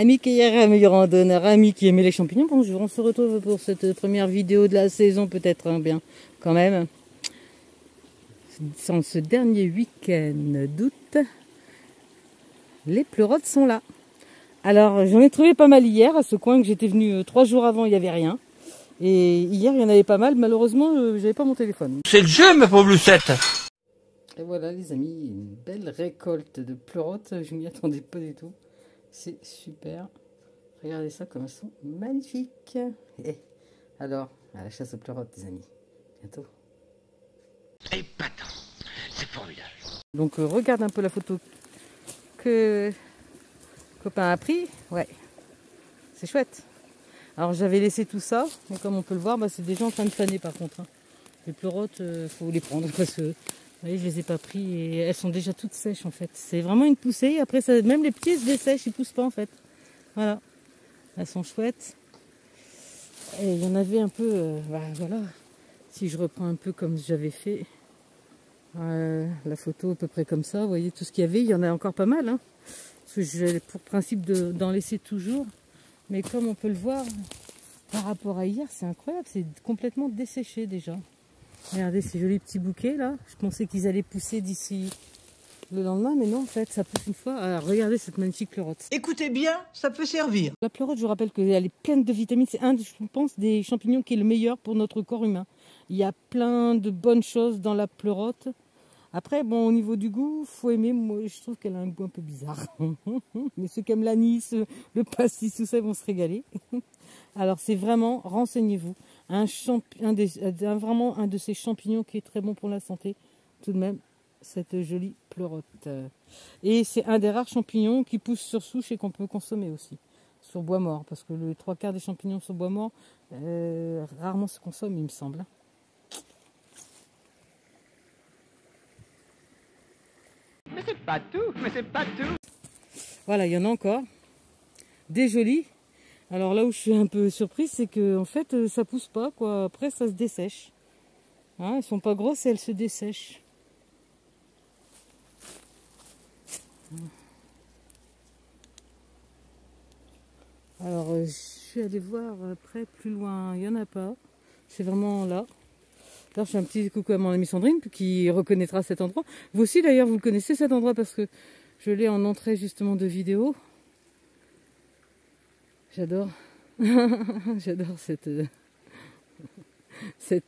Amis qui est amis randonneurs, amis qui aiment les champignons, bonjour, on se retrouve pour cette première vidéo de la saison, peut-être hein, bien quand même. Sans ce dernier week-end d'août, les pleurotes sont là. Alors j'en ai trouvé pas mal hier, à ce coin que j'étais venu 3 jours avant, il n'y avait rien. Et hier il y en avait pas mal, malheureusement j'avais pas mon téléphone. C'est le jeu ma pauvre Lucette. Et voilà les amis, une belle récolte de pleurotes, je m'y attendais pas du tout. C'est super. Regardez ça comme elles sont magnifiques. Et alors, à la chasse aux pleurotes, les amis. Bientôt. Épatant. C'est formidable. Donc, regarde un peu la photo que copain a pris. Ouais, c'est chouette. Alors, j'avais laissé tout ça, mais comme on peut le voir, bah, c'est déjà en train de faner par contre. Hein. Les pleurotes, faut les prendre parce que, vous voyez, je les ai pas pris et elles sont déjà toutes sèches en fait. C'est vraiment une poussée. Après, ça, même les petits se dessèchent, ils poussent pas en fait. Voilà. Elles sont chouettes. Et il y en avait un peu, voilà, si je reprends un peu comme j'avais fait, la photo à peu près comme ça, vous voyez tout ce qu'il y avait, il y en a encore pas mal. Hein, parce que j'ai pour principe d'en laisser toujours. Mais comme on peut le voir, par rapport à hier, c'est incroyable, c'est complètement desséché déjà. Regardez ces jolis petits bouquets là, je pensais qu'ils allaient pousser d'ici le lendemain, mais non, en fait, ça pousse une fois. Alors, regardez cette magnifique pleurote. Écoutez bien, ça peut servir. La pleurote, je vous rappelle qu'elle est pleine de vitamines. C'est un, je pense, des champignons qui est le meilleur pour notre corps humain. Il y a plein de bonnes choses dans la pleurote. Après, bon, au niveau du goût, faut aimer. Moi, je trouve qu'elle a un goût un peu bizarre. Mais ceux qui aiment l'anis, le pastis, tout ça, ils vont se régaler. Alors, c'est vraiment, renseignez-vous. Vraiment un de ces champignons qui est très bon pour la santé, tout de même. Cette jolie pleurote. Et c'est un des rares champignons qui pousse sur souche et qu'on peut consommer aussi. Sur bois mort, parce que le 3/4 des champignons sur bois mort, rarement se consomment, il me semble. Mais c'est pas tout. Voilà, il y en a encore. Des jolis. Alors là où je suis un peu surprise, c'est que en fait, ça pousse pas, quoi. Après, ça se dessèche. Hein, elles sont pas grosses et elles se dessèchent. Alors, je suis allée voir après, plus loin, il n'y en a pas. C'est vraiment là. Alors, je fais un petit coucou à mon amie Sandrine qui reconnaîtra cet endroit. Vous aussi, d'ailleurs, vous le connaissez cet endroit parce que je l'ai en entrée justement de vidéo. J'adore. J'adore cette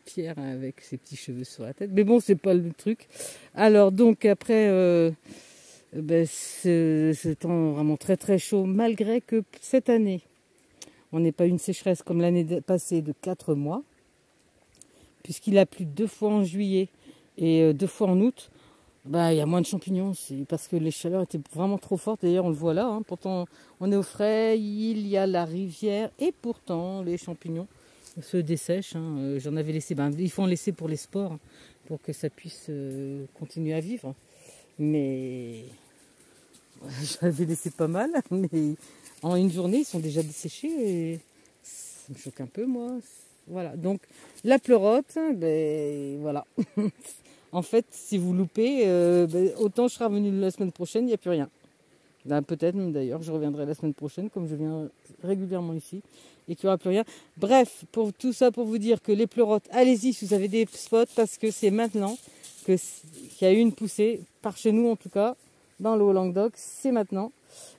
pierre avec ses petits cheveux sur la tête. Mais bon, c'est pas le truc. Alors, donc, après... c'est temps vraiment très très chaud, malgré que cette année, on n'ait pas eu une sécheresse comme l'année passée de 4 mois, puisqu'il a plu 2 fois en juillet et 2 fois en août. Il y a moins de champignons, c'est parce que les chaleurs étaient vraiment trop fortes. D'ailleurs, on le voit là, hein, pourtant on est au frais, il y a la rivière, et pourtant les champignons se dessèchent. Hein. J'en avais laissé, il faut en laisser pour les spores, hein, pour que ça puisse continuer à vivre. Mais j'avais laissé pas mal, mais en une journée, ils sont déjà desséchés et ça me choque un peu, moi. Voilà, donc la pleurote, voilà. En fait, si vous loupez, autant je serai revenu la semaine prochaine, il n'y a plus rien. Peut-être même d'ailleurs, je reviendrai la semaine prochaine, comme je viens régulièrement ici, et qu'il n'y aura plus rien. Bref, pour tout ça, pour vous dire que les pleurotes, allez-y si vous avez des spots, parce que c'est maintenant qu'il y a eu une poussée, par chez nous en tout cas, dans le Haut-Languedoc, c'est maintenant.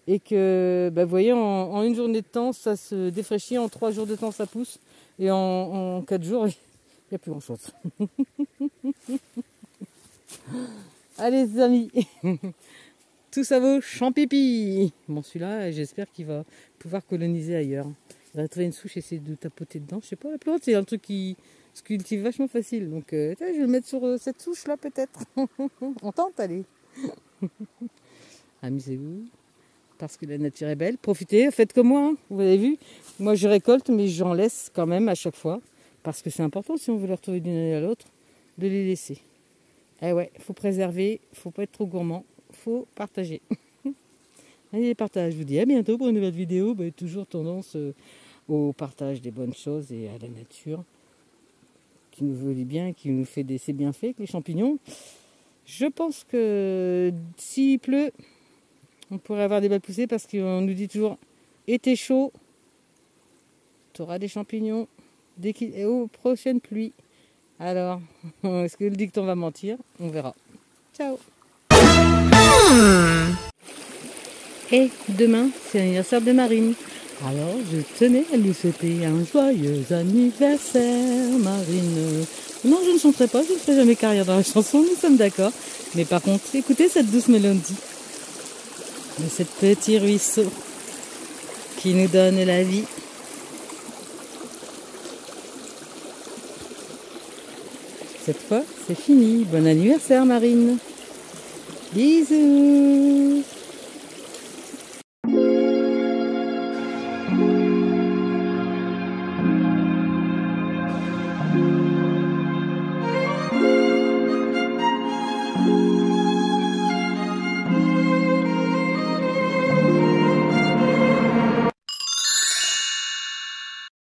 Et que, vous voyez, en une journée de temps, ça se défraîchit, en 3 jours de temps, ça pousse, et en 4 jours, il n'y a plus grand-chose. Allez les amis, tout ça vaut champipi. Bon, celui-là, j'espère qu'il va pouvoir coloniser ailleurs. Il va trouver une souche et essayer de tapoter dedans. Je sais pas, la pleurote, c'est un truc qui se cultive vachement facile. Donc, je vais le mettre sur cette souche-là, peut-être. On tente, allez. Amusez-vous, parce que la nature est belle. Profitez, faites comme moi, hein. Vous avez vu. Moi, je récolte, mais j'en laisse quand même à chaque fois. Parce que c'est important, si on veut les retrouver d'une année à l'autre, de les laisser. Eh ouais, il faut préserver, il ne faut pas être trop gourmand, il faut partager. Allez, partage, je vous dis à bientôt pour une nouvelle vidéo. Toujours tendance au partage des bonnes choses et à la nature qui nous veut bien, qui nous fait ses bienfaits avec les champignons. Je pense que s'il pleut, on pourrait avoir des belles poussées parce qu'on nous dit toujours été chaud, tu auras des champignons et aux prochaines pluies. Alors, est-ce que le dicton va mentir? On verra. Ciao. Et demain, c'est l'anniversaire de Marine. Alors, je tenais à lui souhaiter un joyeux anniversaire, Marine. Non, je ne chanterai pas, je ne ferai jamais carrière dans la chanson, nous sommes d'accord. Mais par contre, écoutez cette douce mélodie de ce petit ruisseau qui nous donne la vie. Cette fois, c'est fini. Bon anniversaire, Marine. Bisous.